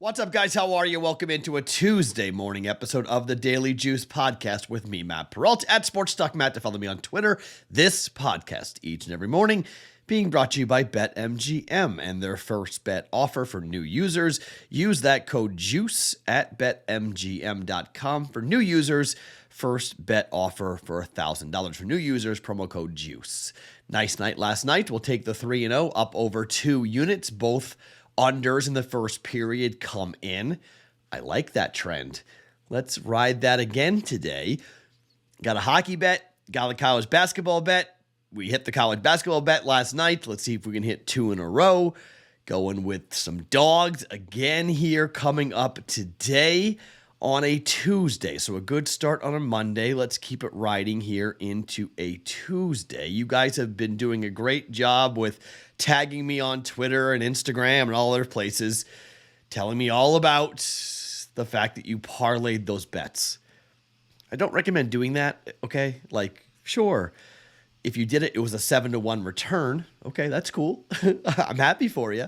What's up, guys? How are you? Welcome into a Tuesday morning episode of the Daily Juice podcast with me, Matt Perrault, at SportsTalkMatt, to follow me on Twitter. This podcast each and every morning being brought to you by BetMGM and their first bet offer for new users. Use that code JUICE at BetMGM.com for new users. First bet offer for $1,000 for new users, promo code JUICE. Nice night last night. We'll take the 3-0 up over 2 units, both unders in the first period come in. I like that trend. Let's ride that again today. Got a hockey bet, got a college basketball bet. We hit the college basketball bet last night. Let's see if we can hit 2 in a row. Going with some dogs again here coming up today on a Tuesday. So a good start on a Monday. Let's keep it riding here into a Tuesday. You guys have been doing a great job with tagging me on Twitter and Instagram and all other places, telling me all about the fact that you parlayed those bets. I don't recommend doing that, okay? Like, sure, if you did it, it was a 7-1 return. Okay, that's cool. I'm happy for you,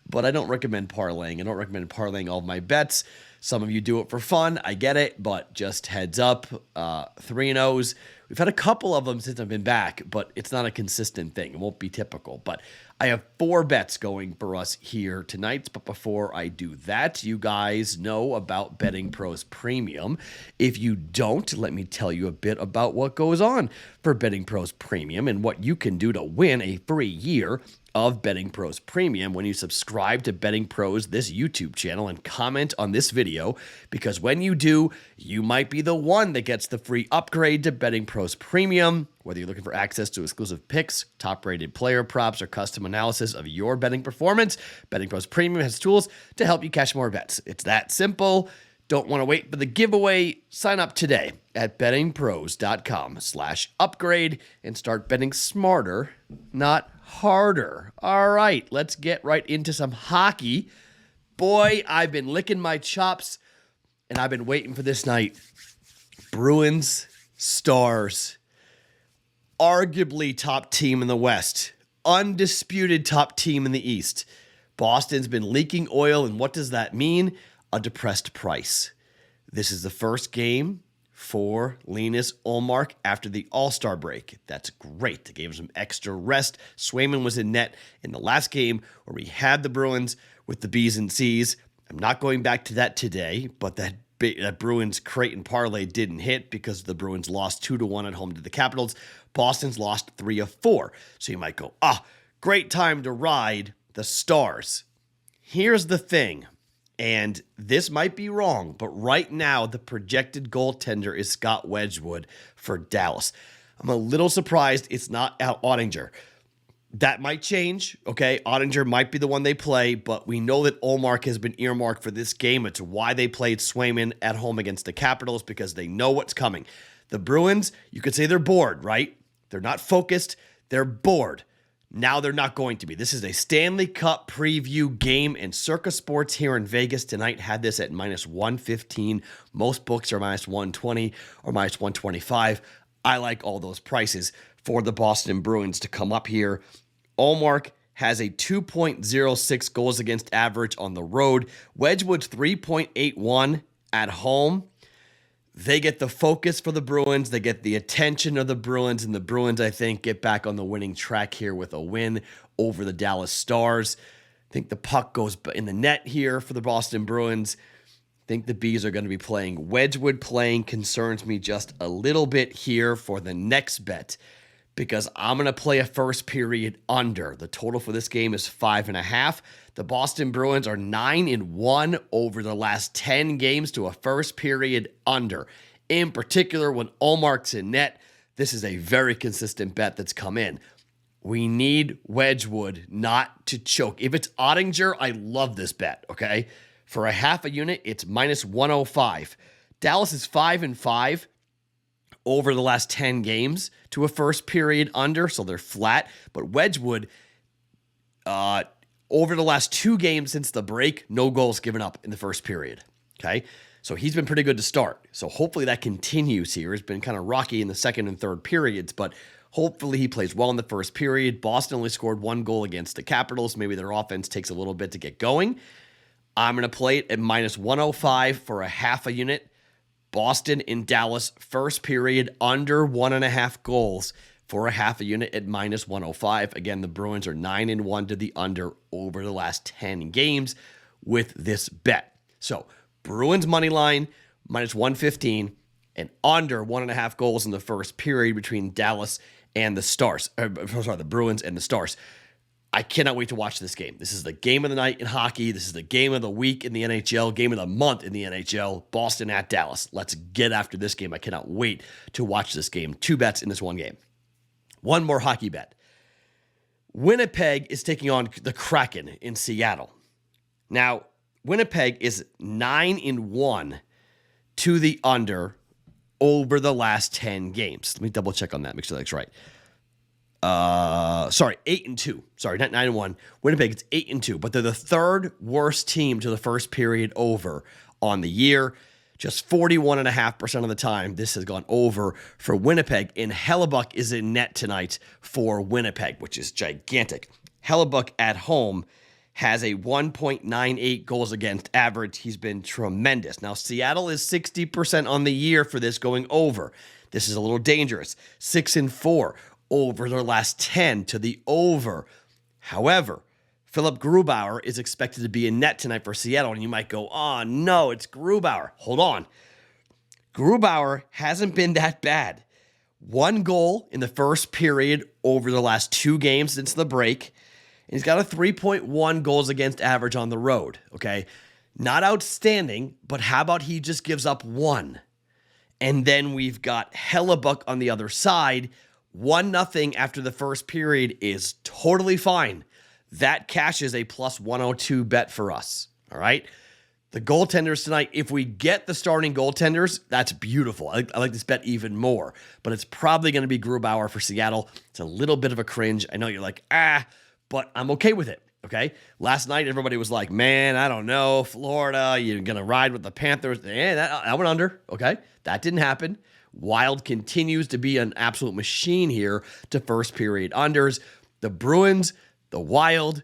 but I don't recommend parlaying. I don't recommend parlaying all of my bets. Some of you do it for fun. I get it, but just heads up, 3-0s. We've had a couple of them since I've been back, but it's not a consistent thing. It won't be typical. But I have 4 bets going for us here tonight. But before I do that, you guys know about Betting Pros Premium. If you don't, let me tell you a bit about what goes on for Betting Pros Premium and what you can do to win a free year of Betting Pros Premium when you subscribe to Betting Pros, this YouTube channel, and comment on this video, because when you do, you might be the one that gets the free upgrade to Betting Pros Premium. Whether you're looking for access to exclusive picks, top-rated player props, or custom analysis of your betting performance, Betting Pros Premium has tools to help you cash more bets. It's that simple. Don't want to wait for the giveaway? Sign up today at bettingpros.com/upgrade and start betting smarter, not harder. All right, let's get right into some hockey. Boy, I've been licking my chops, and I've been waiting for this night. Bruins, Stars, arguably top team in the West, undisputed top team in the East. Boston's been leaking oil, and what does that mean? A depressed price. This is the first game for Linus Ullmark after the All-Star break. That's great. They gave him some extra rest. Swayman was in net in the last game where we had the Bruins with the B's and C's. I'm not going back to that today, but that Bruins Creighton parlay didn't hit because the Bruins lost 2-1 at home to the Capitals. Boston's lost 3 of 4. So you might go, great time to ride the Stars. Here's the thing. And this might be wrong, but right now the projected goaltender is Scott Wedgwood for Dallas. I'm a little surprised it's not Ottinger. That might change, okay? Ottinger might be the one they play, but we know that Ullmark has been earmarked for this game. It's why they played Swayman at home against the Capitals, because they know what's coming. The Bruins, you could say they're bored, right? They're not focused. They're bored. Now they're not going to be. This is a Stanley Cup preview game, and Circa Sports here in Vegas tonight had this at -115. Most books are -120 or -125. I like all those prices for the Boston Bruins to come up here. Ullmark has a 2.06 goals against average on the road. Wedgwood's 3.81 at home. They get the focus for the Bruins. They get the attention of the Bruins, and the Bruins, I think, get back on the winning track here with a win over the Dallas Stars. I think the puck goes in the net here for the Boston Bruins. I think the Bees are going to be playing. Wedgwood playing concerns me just a little bit here for the next bet, because I'm going to play a first period under. The total for this game is 5.5. The Boston Bruins are 9-1 over the last 10 games to a first period under. In particular, when Ullmark's in net, this is a very consistent bet that's come in. We need Wedgwood not to choke. If it's Ottinger, I love this bet, okay? For a half a unit, it's -105. Dallas is 5-5 over the last 10 games to a first period under, so they're flat. But Wedgwood, over the last 2 games since the break, no goals given up in the first period, okay? So he's been pretty good to start. So hopefully that continues here. It's been kind of rocky in the second and third periods, but hopefully he plays well in the first period. Boston only scored 1 goal against the Capitals. Maybe their offense takes a little bit to get going. I'm going to play it at minus 105 for a half a unit. Boston in Dallas, first period, under 1.5 goals for a half a unit at minus 105. Again, the Bruins are 9-1 to the under over the last 10 games with this bet. So, Bruins money line, minus 115, and under 1.5 goals in the first period between Dallas and the Stars. The Bruins and the Stars. I cannot wait to watch this game. This is the game of the night in hockey. This is the game of the week in the NHL, game of the month in the NHL. Boston at Dallas. Let's get after this game. I cannot wait to watch this game. 2 bets in this one game. One more hockey bet. Winnipeg is taking on the Kraken in Seattle. Now, Winnipeg is 9-1 to the under over the last 10 games. Let me double check on that, make sure that's right. 8-2. Sorry, not 9-1. Winnipeg is 8-2, but they're the third worst team to the first period over on the year. Just 41.5% of the time, this has gone over for Winnipeg. And Hellebuck is in net tonight for Winnipeg, which is gigantic. Hellebuck at home has a 1.98 goals against average. He's been tremendous. Now, Seattle is 60% on the year for this going over. This is a little dangerous. 6-4 over their last 10 to the over. However, Philip Grubauer is expected to be in net tonight for Seattle, and you might go, oh, no, it's Grubauer. Hold on. Grubauer hasn't been that bad. 1 goal in the first period over the last 2 games since the break. And he's got a 3.1 goals against average on the road, okay? Not outstanding, but how about he just gives up 1? And then we've got Hellebuck on the other side. 1-0 after the first period is totally fine. That cashes a plus 102 bet for us, all right? The goaltenders tonight, if we get the starting goaltenders, that's beautiful. I like this bet even more, but it's probably going to be Grubauer for Seattle. It's a little bit of a cringe. I know you're like, but I'm okay with it, okay? Last night, everybody was like, man, I don't know, Florida, you're going to ride with the Panthers. That went under, okay? That didn't happen. Wild continues to be an absolute machine here to first period unders. The Bruins, the Wild,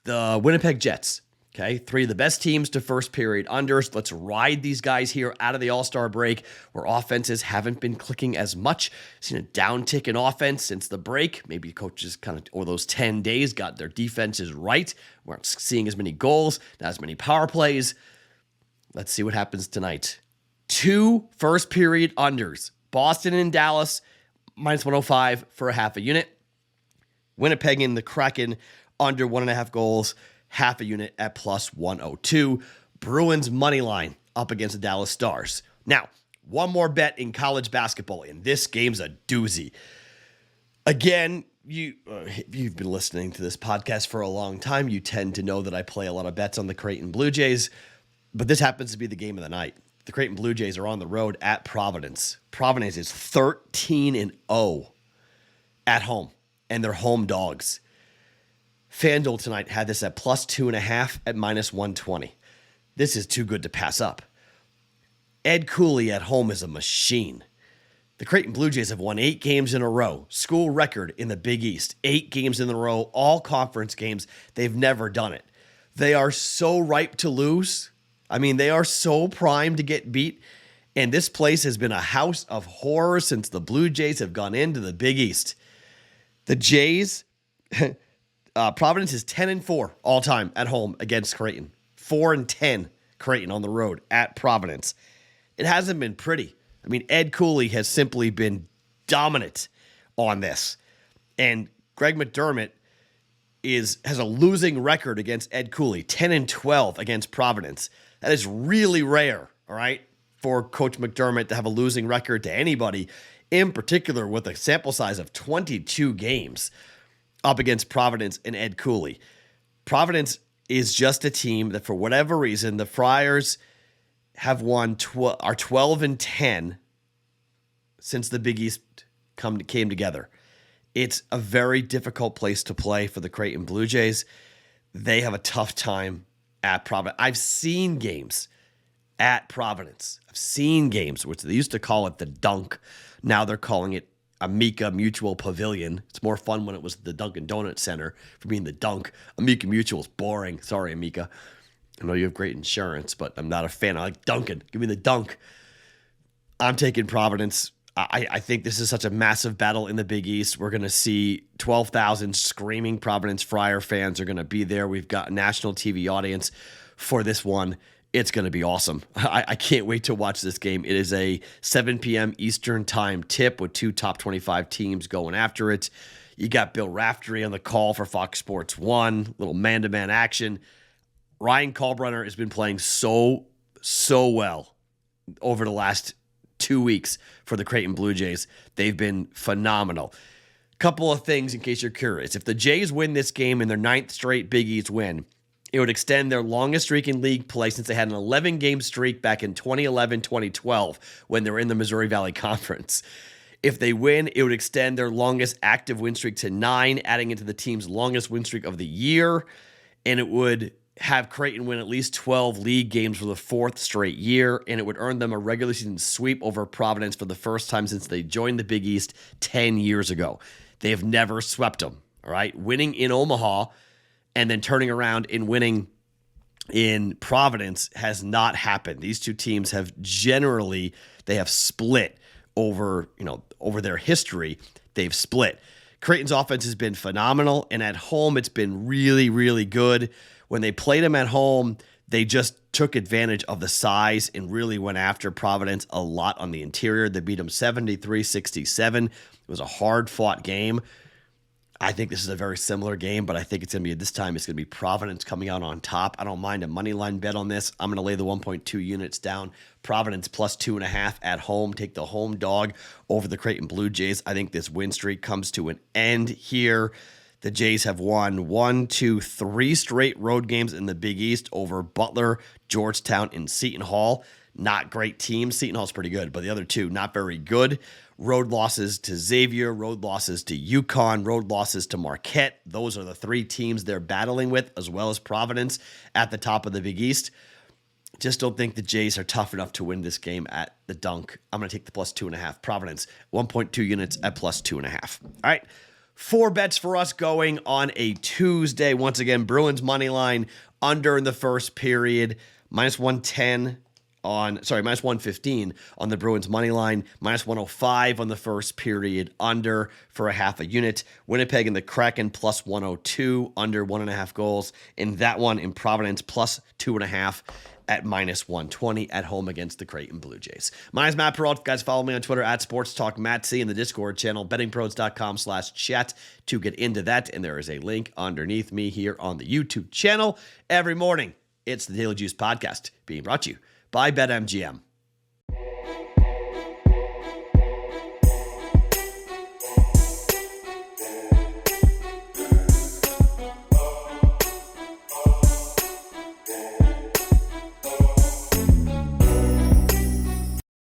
the Winnipeg Jets, okay? 3 of the best teams to first period unders. Let's ride these guys here out of the All-Star break where offenses haven't been clicking as much. Seen a downtick in offense since the break. Maybe coaches kind of, over those 10 days, got their defenses right. We aren't seeing as many goals, not as many power plays. Let's see what happens tonight. 2 first period unders. Boston and Dallas, minus 105 for a half a unit. Winnipeg and the Kraken, under 1.5 goals, half a unit at plus 102. Bruins money line up against the Dallas Stars. Now, one more bet in college basketball, and this game's a doozy. Again, if you've been listening to this podcast for a long time, you tend to know that I play a lot of bets on the Creighton Blue Jays, but this happens to be the game of the night. The Creighton Blue Jays are on the road at Providence. Providence is 13-0 at home, and they're home dogs. FanDuel tonight had this at plus 2.5 at minus 120. This is too good to pass up. Ed Cooley at home is a machine. The Creighton Blue Jays have won 8 games in a row, school record in the Big East. 8 games in a row, all conference games. They've never done it. They are so ripe to lose. I mean, they are so primed to get beat. And this place has been a house of horror since the Blue Jays have gone into the Big East. The Jays, Providence is 10-4 all time at home against Creighton. 4-10 Creighton on the road at Providence. It hasn't been pretty. I mean, Ed Cooley has simply been dominant on this. And Greg McDermott has a losing record against Ed Cooley, 10-12 against Providence. That is really rare, all right, for Coach McDermott to have a losing record to anybody, in particular with a sample size of 22 games up against Providence and Ed Cooley. Providence is just a team that, for whatever reason, the Friars have won 12-10 since the Big East came together. It's a very difficult place to play for the Creighton Blue Jays. They have a tough time at Providence. I've seen games at Providence. I've seen games, which they used to call it the Dunk. Now they're calling it Amica Mutual Pavilion. It's more fun when it was the Dunkin' Donuts Center for being the Dunk. Amica Mutual is boring. Sorry, Amica. I know you have great insurance, but I'm not a fan. I like Duncan. Give me the dunk. I'm taking Providence. I think this is such a massive battle in the Big East. We're going to see 12,000 screaming Providence Friar fans are going to be there. We've got a national TV audience for this one. It's going to be awesome. I can't wait to watch this game. It is a 7 p.m. Eastern time tip with 2 top 25 teams going after it. You got Bill Raftery on the call for Fox Sports 1, little man-to-man action. Ryan Kalbrunner has been playing so well over the last 2 weeks for the Creighton Blue Jays. They've been phenomenal. Couple of things in case you're curious. If the Jays win this game in their 9th straight Big East win, it would extend their longest streak in league play since they had an 11-game streak back in 2011-2012 when they were in the Missouri Valley Conference. If they win, it would extend their longest active win streak to 9, adding into the team's longest win streak of the year, and it would have Creighton win at least 12 league games for the 4th straight year, and it would earn them a regular season sweep over Providence for the first time since they joined the Big East 10 years ago. They have never swept them, all right? Winning in Omaha and then turning around and winning in Providence has not happened. These two teams have generally, they have split over their history. They've split. Creighton's offense has been phenomenal, and at home it's been really, really good. When they played them at home, they just took advantage of the size and really went after Providence a lot on the interior. They beat them 73-67. It was a hard-fought game. I think this is a very similar game, but I think it's going to be, this time it's going to be Providence coming out on top. I don't mind a money line bet on this. I'm going to lay the 1.2 units down. Providence plus 2.5 at home. Take the home dog over the Creighton Blue Jays. I think this win streak comes to an end here. The Jays have won 3 straight road games in the Big East over Butler, Georgetown, and Seton Hall. Not great teams. Seton Hall's pretty good, but the other two, not very good. Road losses to Xavier, road losses to UConn, road losses to Marquette. Those are the 3 teams they're battling with, as well as Providence at the top of the Big East. Just don't think the Jays are tough enough to win this game at the dunk. I'm going to take the plus 2.5. Providence, 1.2 units at plus 2.5. All right. 4 bets for us going on a Tuesday. Once again, Bruins money line under in the first period, minus 115 on the Bruins money line, minus 105 on the first period under for a half a unit. Winnipeg and the Kraken plus 102 under 1.5 goals. And that one in Providence plus 2.5 at minus 120 at home against the Creighton Blue Jays. My name is Matt Perrault. Guys, follow me on Twitter at SportsTalkMattC and the Discord channel, bettingpros.com/chat to get into that. And there is a link underneath me here on the YouTube channel. Every morning, it's the Daily Juice Podcast being brought to you by BetMGM.